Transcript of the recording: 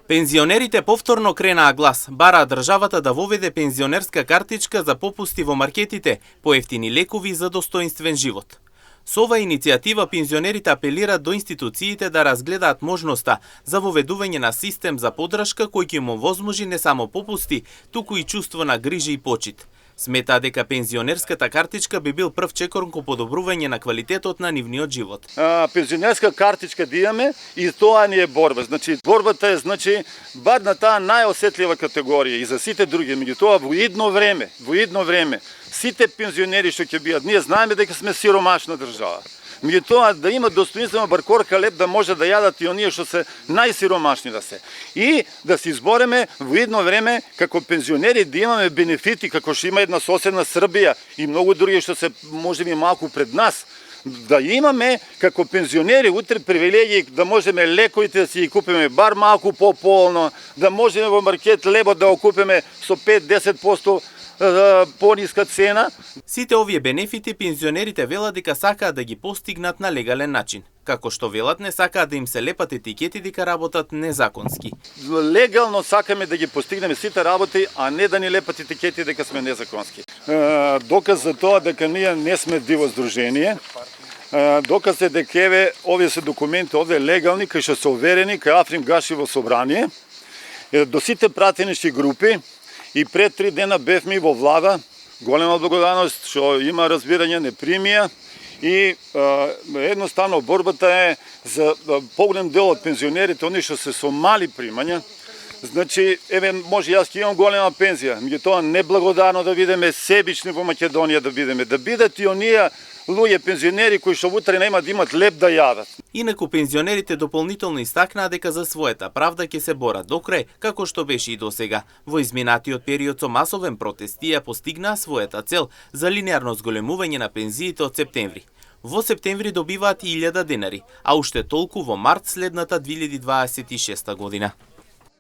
Пензионерите повторно кренаа глас, бараа државата да воведе пензионерска картичка за попусти во маркетите, поевтини лекови за достоинствен живот. Со оваа иницијатива пензионерите апелираат до институциите да разгледаат можноста за воведување на систем за поддршка кој ќе им овозможи не само попусти, туку и чувство на грижа и почит. Смета дека пензионерската картичка би бил прв чекор кон подобрување на квалитетот на нивниот живот. Пензионерска картичка да имаме и тоа ни е борба. Борбата е бар на таа најосетлива категорија и за сите други, меѓутоа во идно време, сите пензионери што ќе бидат, ние знаеме дека сме сиромашна држава. Меѓутоа да има достоинствено бар корка леб да може да јадат и оние што се најсиромашни да се. И да се избореме во идно време како пензионери да имаме бенефити како што има една соседна Србија и многу други што се можеби малку пред нас. Да имаме како пензионери утре привилегии да можеме лековите да си ги купиме бар малку по-полно, да можеме во маркет лебот да го купиме со 5-10% пониска цена. Сите овие бенефити пензионерите велат дека сакаат да ги постигнат на легален начин. Како што велат не сакаат да им се лепат етикети дека работат незаконски. Легално сакаме да ги постигнеме сите работи, а не да ни лепат етикети дека сме незаконски. Доказ за тоа дека ние не сме диво здружение. Доказ е дека овие се документи овде легални, кои што се оверени кај Африм Гаши во собрание. До сите пратенички групи и пред 3 дена бевме во влада, голема благодарност што има разбирање, не примија и едноставно борбата е за поголем дел од пензионерите, оние што се со мали примања. Значи, може јас ќе имам голема пензија, меѓутоа неблагодарно да бидеме себични во Македонија да бидат и оние луѓе пензионери кои што утре нема да имат леп да јадат. Инаку пензионерите дополнително истакнаа дека за својата правда ќе се борат до крај, како што беше и досега. Во изминатиот период со масовен протест тие постигнаа својата цел за линеарно зголемување на пензиите од септември. Во септември добиваат 1000 денари, а уште толку во март следната 2026 година.